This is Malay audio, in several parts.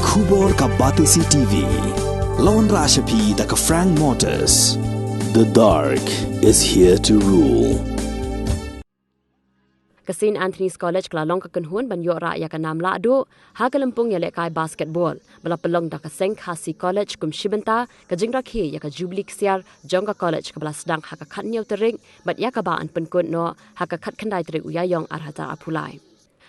Kubor ka Batisi TV. Lawan Rashapi da ka Frank Motors. The dark is here to rule. St. Anthony's College Klalong Kakunhun ban yora ya kanam Lahduh ha kalampung Jingïalehkai basketball bala pelong da ka Seng Khasi College kum Shibenta ka Jingrakhi ya ka Jubilee Ksiar Jongka College ka bala sedang ha ka khat niau tering bat ya ka ba an penkun no ha ka khat khandai tering uyayong arhata apulai.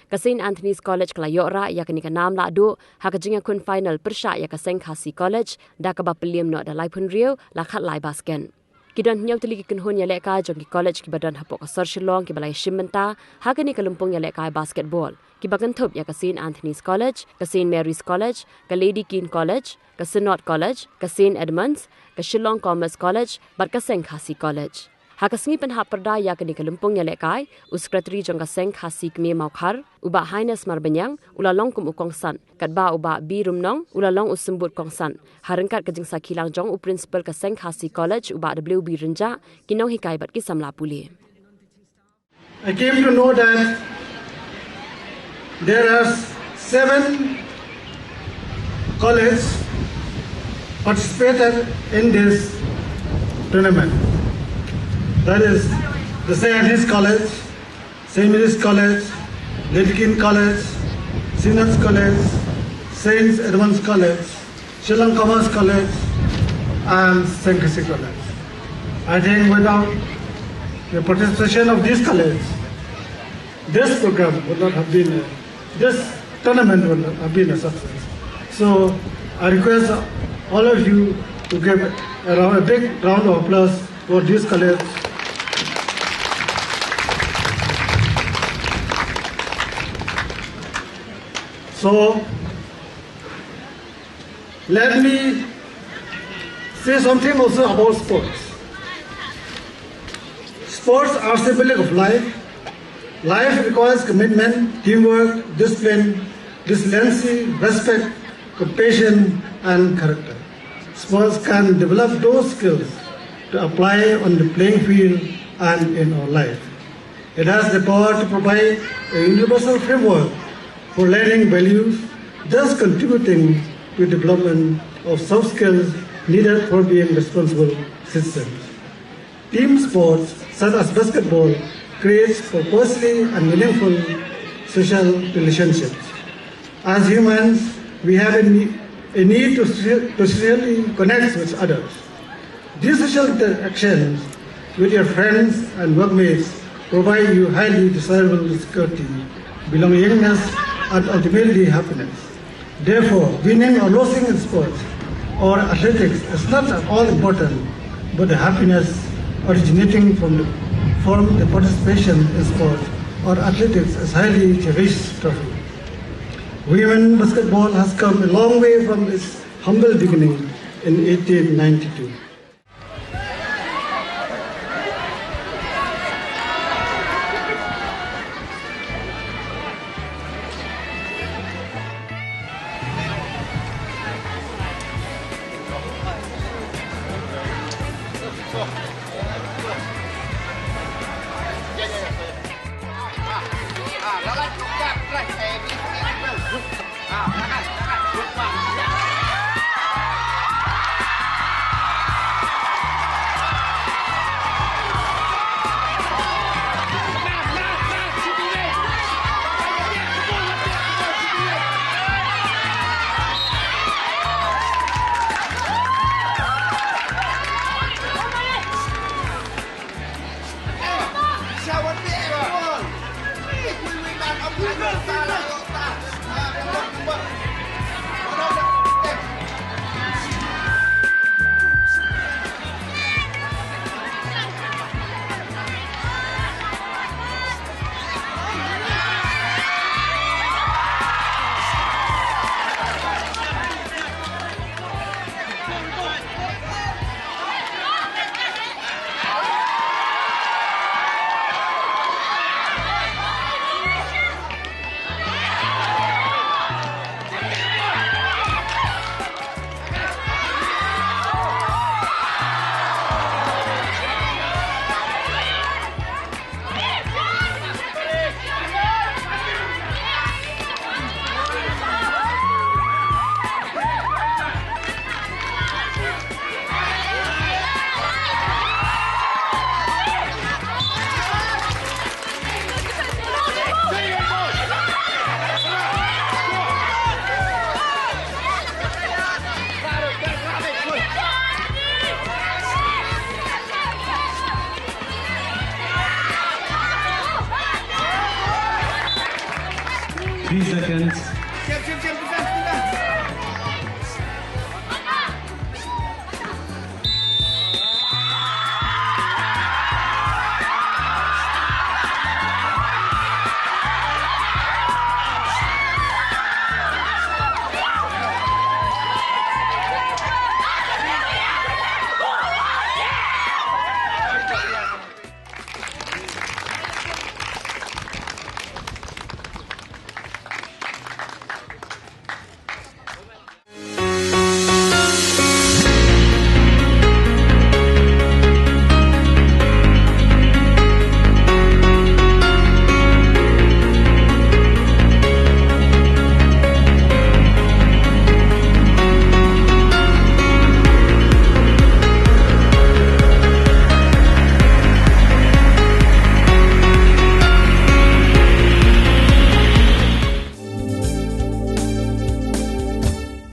Ka St. Anthony's College kala yora ya ka ni kanam Lahduh ha ka jingakun final persya ya ka Seng Khasi College da ka ba pelim no da lai pun riu la khat lai basken. Kidan nyau teli kunhun Jingïalehkai jongki college ki badan hapok asar shillong ki balai Shimenta ha ka ni kalumpung Jingïalehkai basketball ki bagan thup ya ka St. Anthony's College ka St. Mary's College ka Lady Keane College ka Synod College ka St. Edmunds ka Shillong Commerce College bat ka Seng Khasi College ha ka sngi pen ha perda ya ka ni kalumpung Jingïalehkai secretary jong ka Seng Khasi kme maukhar uba Highness Marbanyang ulalong kum ukong san kat ba uba bi rumnong ulalong usumbut kong san harangkat ka jingsa khilang jong u principal ka Seng Khasi College uba WB Renja kinong hikai bat ki samla puli. I came to know that there are 7 colleges participated in this tournament. That is the St. Anthony's College, St. Mary's College, Lady Keane College, Synod's College, St. Edmunds College, Shillong Commerce College, and St. Khasi College. I think without the participation of these colleges, this program would not have been, this tournament would not have been a success. So I request all of you to give a big round of applause for these colleges. So, let me say something also about sports. Sports are symbolic of life. Life requires commitment, teamwork, discipline, resiliency, respect, compassion, and character. Sports can develop those skills to apply on the playing field and in our life. It has the power to provide a universal framework for learning values, thus contributing to the development of soft skills needed for being responsible citizens. Team sports, such as basketball, creates purposely and meaningful social relationships. As humans, we have a need to socially connect with others. These social interactions with your friends and workmates provide you highly desirable security, belongingness, and ultimately happiness. Therefore, winning or losing in sports or athletics is not at all important, but the happiness originating from the participation in sports or athletics is highly cherished trophy. Women basketball has come a long way from its humble beginning in 1892.